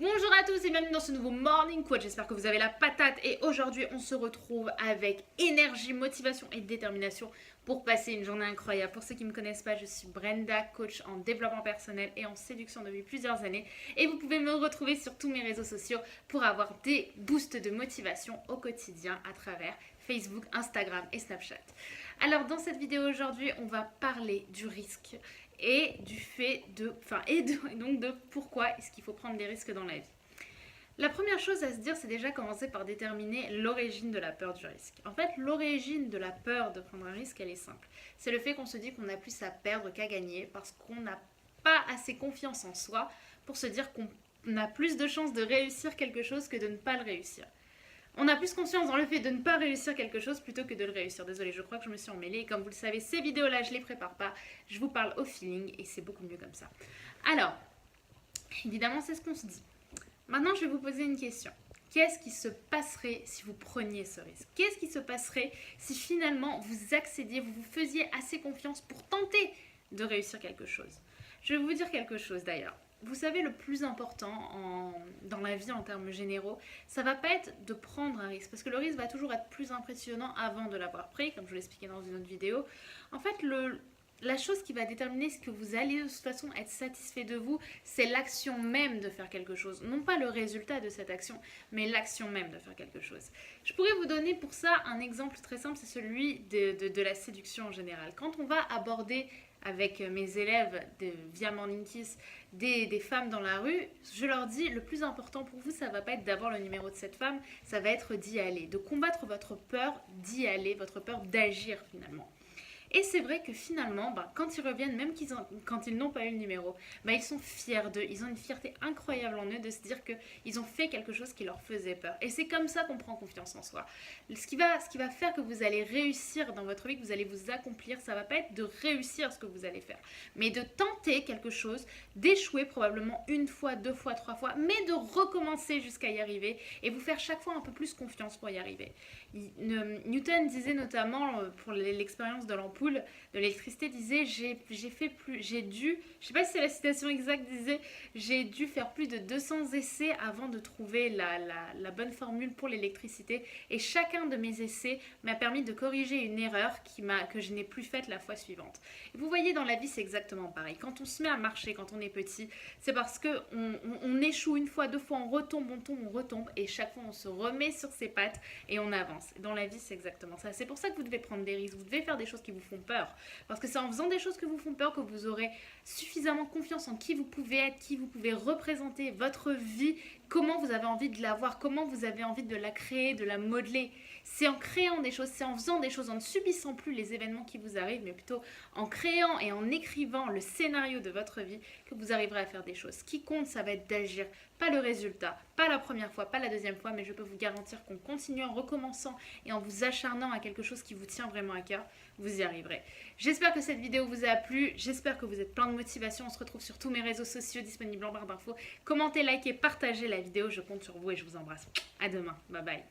Bonjour à tous et bienvenue dans ce nouveau Morning Quote, j'espère que vous avez la patate et aujourd'hui on se retrouve avec énergie, motivation et détermination pour passer une journée incroyable. Pour ceux qui ne me connaissent pas, je suis Brenda, coach en développement personnel et en séduction depuis plusieurs années et vous pouvez me retrouver sur tous mes réseaux sociaux pour avoir des boosts de motivation au quotidien à travers Facebook, Instagram et Snapchat. Alors dans cette vidéo aujourd'hui, on va parler du risque et du fait de, donc de pourquoi est-ce qu'il faut prendre des risques dans la vie. La première chose à se dire, c'est déjà commencer par déterminer l'origine de la peur du risque. En fait, l'origine de la peur de prendre un risque, elle est simple. C'est le fait qu'on se dit qu'on a plus à perdre qu'à gagner parce qu'on n'a pas assez confiance en soi pour se dire qu'on a plus de chances de réussir quelque chose que de ne pas le réussir. On a plus conscience dans le fait de ne pas réussir quelque chose plutôt que de le réussir. Désolée, je crois que je me suis emmêlée. Comme vous le savez, ces vidéos-là, je ne les prépare pas. Je vous parle au feeling et c'est beaucoup mieux comme ça. Alors, évidemment, c'est ce qu'on se dit. Maintenant, je vais vous poser une question. Qu'est-ce qui se passerait si vous preniez ce risque? Qu'est-ce qui se passerait si finalement vous accédiez, vous vous faisiez assez confiance pour tenter de réussir quelque chose? Je vais vous dire quelque chose d'ailleurs. Vous savez, le plus important dans la vie en termes généraux, ça va pas être de prendre un risque, parce que le risque va toujours être plus impressionnant avant de l'avoir pris, comme je l'expliquais dans une autre vidéo. En fait, la chose qui va déterminer ce que vous allez de toute façon être satisfait de vous, c'est l'action même de faire quelque chose. Non pas le résultat de cette action, mais l'action même de faire quelque chose. Je pourrais vous donner pour ça un exemple très simple, c'est celui de la séduction en général. Quand on va aborder avec mes élèves via Morning Kiss des femmes dans la rue, je leur dis le plus important pour vous, ça va pas être d'avoir le numéro de cette femme, ça va être d'y aller, de combattre votre peur d'y aller, votre peur d'agir finalement. Et c'est vrai que finalement, quand ils reviennent, même quand ils n'ont pas eu le numéro, ils sont fiers d'eux. Ils ont une fierté incroyable en eux de se dire qu'ils ont fait quelque chose qui leur faisait peur. Et c'est comme ça qu'on prend confiance en soi. Ce qui va faire que vous allez réussir dans votre vie, que vous allez vous accomplir, ça ne va pas être de réussir ce que vous allez faire, mais de tenter quelque chose, d'échouer probablement une fois, deux fois, trois fois, mais de recommencer jusqu'à y arriver et vous faire chaque fois un peu plus confiance pour y arriver. Newton disait notamment pour l'expérience de l'ampoule, de l'électricité, disait je sais pas si c'est la citation exacte, disait j'ai dû faire plus de 200 essais avant de trouver la bonne formule pour l'électricité et chacun de mes essais m'a permis de corriger une erreur que je n'ai plus faite la fois suivante. Et vous voyez, dans la vie c'est exactement pareil. Quand on se met à marcher, quand on est petit, c'est parce que on échoue une fois, deux fois, on retombe et chaque fois on se remet sur ses pattes et on avance. Dans la vie c'est exactement ça. C'est pour ça que vous devez prendre des risques, vous devez faire des choses qui vous font peur. Parce que c'est en faisant des choses qui vous font peur que vous aurez suffisamment confiance en qui vous pouvez être, qui vous pouvez représenter, votre vie, comment vous avez envie de la voir, comment vous avez envie de la créer, de la modeler. C'est en créant des choses, c'est en faisant des choses, en ne subissant plus les événements qui vous arrivent, mais plutôt en créant et en écrivant le scénario de votre vie que vous arriverez à faire des choses. Ce qui compte, ça va être d'agir, pas le résultat, pas la première fois, pas la deuxième fois, mais je peux vous garantir qu'en continuant, en recommençant et en vous acharnant à quelque chose qui vous tient vraiment à cœur, vous y arriverez. J'espère que cette vidéo vous a plu, j'espère que vous êtes plein de motivation. On se retrouve sur tous mes réseaux sociaux disponibles en barre d'infos. Commentez, likez, partagez la vidéo, je compte sur vous et je vous embrasse. À demain, bye bye.